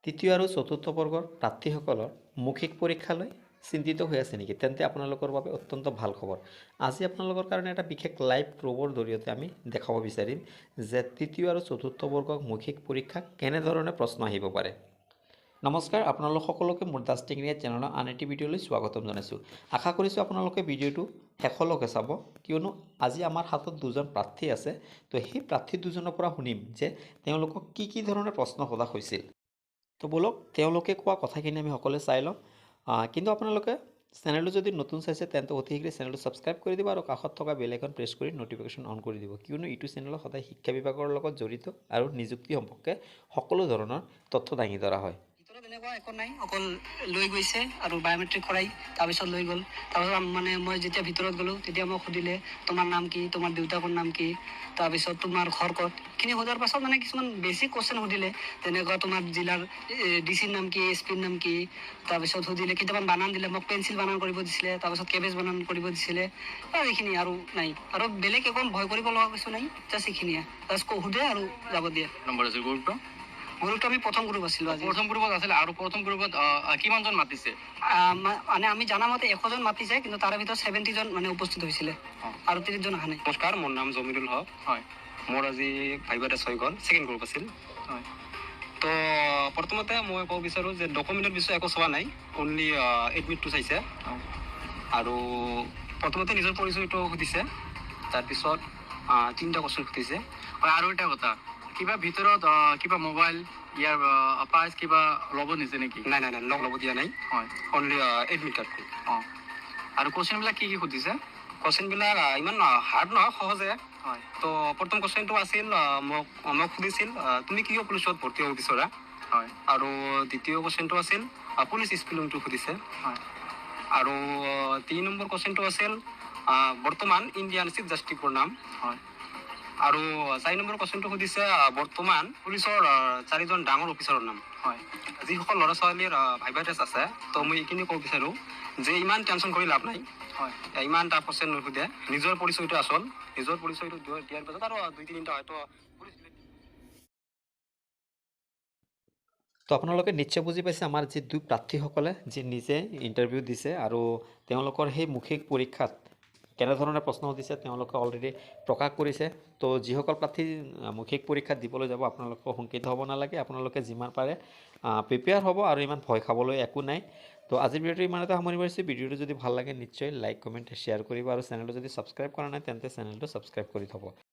তৃতীয় আৰু চতুৰ্থ বৰ্গৰ প্ৰাৰ্থীসকলৰ মৌখিক পৰীক্ষালৈ চিন্তিত হৈ আছে নেকি? তেন্তে আপোনালোকৰ বাবে অত্যন্ত ভাল খবৰ। আজি আপোনালোকৰ কাৰণে এটা বিশেষ লাইভ প্ৰ'বৰ জৰিয়তে আমি দেখাব বিচাৰিম যে তৃতীয় আৰু চতুৰ্থ বৰ্গৰ মৌখিক পৰীক্ষা কেনেধৰণে প্ৰশ্ন আহিব পাৰে। নমস্কাৰ, আপোনালোক সকলোকে মোৰ দাস টেকনিকেল চেনেলৰ আন এটি ভিডিঅ'লৈ স্বাগতম জনাইছোঁ। আশা কৰিছোঁ আপোনালোকে ভিডিঅ'টো শেষলৈকে চাব, কিয়নো আজি আমাৰ হাতত দুজন প্ৰাৰ্থী আছে। তো সেই প্ৰাৰ্থী দুজনৰ পৰা শুনিম যে তেওঁলোকক কি ধৰণৰ প্ৰশ্ন সোধা হৈছিল। তো বলক তেওঁলোকে কোৱা কথাখিনি আমি সকলোৱে চাই লওঁ। কিন্তু আপোনালোকে চেনেলটো যদি নতুন চাইছে তেন্তে অতি শীঘ্ৰে চেনেলটো ছাবস্ক্ৰাইব কৰি দিব আৰু কাষত থকা বেল আইকন প্ৰেছ কৰি ন'টিফিকেশ্যন অন কৰি দিব, কিয়নো এইটো চেনেলত সদায় শিক্ষা বিভাগৰ লগত জড়িত আৰু নিযুক্তি সম্পৰ্কে সকলো ধৰণৰ তথ্য দাঙি ধৰা হয়। তেনেকুৱা একো নাই, অকল লৈ গৈছে আৰু বায়'মেট্ৰিক কৰাই তাৰপিছত লৈ গ'ল। তাৰপিছত মানে মই যেতিয়া ভিতৰত গ'লোঁ তেতিয়া মোক সুধিলে তোমাৰ নাম কি, তোমাৰ দেউতাকৰ নাম কি, তাৰপিছত তোমাৰ ঘৰ ক'ত, এইখিনি সোধাৰ পাছত মানে কিছুমান বেছিক কুৱেশ্যন সুধিলে, যেনেকুৱা তোমাৰ জিলাৰ ডিচিৰ নাম কি, এছপিৰ নাম কি, তাৰপিছত সুধিলে কেইটামান বানান দিলে, মোক পেঞ্চিল বানান কৰিব দিছিলে, তাৰপিছত কেবেজ বানান কৰিব দিছিলে, এইখিনি আৰু নাই। আৰু বেলেগ একো ভয় কৰিব লগা কিছু নাই, জাষ্ট এইখিনিয়ে, জাষ্ট সোধে আৰু যাব দিয়ে। নম্বৰ আছে গ্ৰুপটো? গ্ৰুপটো আমি প্ৰথম গ্ৰুপ আছিলোঁ। প্ৰথম গ্ৰুপত আছিলে আৰু প্ৰথম গ্ৰুপত কিমানজন মাতিছে? মানে আমি জানা মতে 100জন মাতিছে, কিন্তু তাৰে ভিতৰত 70জন মানে উপস্থিত হৈছিলে আৰু 30জন অহা নাই। নমস্কাৰ, মোৰ নাম জমিৰুল হক। হয়, মোৰ আজি ভাইবাৰ হৈ গ'ল, ছেকেণ্ড গ্ৰুপ আছিল। হয়, তো প্ৰথমতে মই ক'ব বিচাৰোঁ যে ডকুমেণ্টৰ বিষয়ে একো চোৱা নাই, অনলি এডমিটটো চাইছে। আৰু প্ৰথমতে নিজৰ পৰিচয়টো সুধিছে, তাৰপিছত 3টা কুৱেশ্যন সুধিছে। আৰু এটা কথা, কিবা ভিতৰত কিবা মোবাইল ইয়াৰ পাৰ্চ কিবা ল'ব নিছে নেকি? নাই, ল'ব দিয়া নাই। হয়, অনলি এডমিট কাৰ্ডটো। আৰু কুৱেশ্যনবিলাক কি সুধিছে? কুৱেশ্যনবিলাক ইমান হাৰ্ড নহয়, সহজে। হয়, তো প্ৰথম কুৱেশ্যনটো আছিল মোক সুধিছিল তুমি কিয় পুলিচত ভৰ্তি হ'ব বিচৰা? হয়, আৰু দ্বিতীয় কুৱেশ্যনটো আছিল পুলিচ স্পেলিংটো সুধিছে। হয়, আৰু 3 নম্বৰ কুৱেশ্যনটো আছিল বৰ্তমান ইণ্ডিয়ান চিফ জাষ্টিছৰ নাম। হয়, আৰু 4 নম্বৰ কুৱেশ্যনটো সুধিছে বৰ্তমান পুলিচৰ 4জন ডাঙৰ অফিচাৰৰ নাম। হয়, যিসকল ল'ৰা ছোৱালীৰ ভাইভা টেষ্ট আছে, তো মই এইখিনি ক'ব বিচাৰোঁ যে ইমান টেনশ্যন কৰি লাভ নাই। হয়, ইমান টাফ কুৱেশ্যন নুসুধে, নিজৰ পৰিচয়টো আচল, নিজৰ পৰিচয়টো দিয়াৰ পাছত আৰু 2-3টা হয়তো। তো আপোনালোকে নিশ্চয় বুজি পাইছে আমাৰ যি দুই প্ৰাৰ্থীসকলে যি নিজে ইণ্টাৰভিউ দিছে আৰু তেওঁলোকৰ সেই মৌখিক পৰীক্ষাত কেনেধৰণে প্ৰশ্ন সুধিছে তেওঁলোকে অলৰেডি প্ৰকাশ কৰিছে। তো যিসকল প্ৰাৰ্থী মৌখিক পৰীক্ষাত দিবলৈ যাব আপোনালোকে শংকিত হ'ব নালাগে, আপোনালোকে যিমান পাৰে প্ৰিপেয়াৰ হ'ব আৰু ইমান ভয় খাবলৈ একো নাই। তো আজিৰ ভিডিঅ'টো ইমানতে সামৰণি মাৰিছোঁ। ভিডিঅ'টো যদি ভাল লাগে নিশ্চয় লাইক, কমেণ্ট, শ্বেয়াৰ কৰিব আৰু চেনেলটো যদি ছাবস্ক্ৰাইব কৰা নাই তেন্তে চেনেলটো ছাবস্ক্ৰাইব কৰি থ'ব।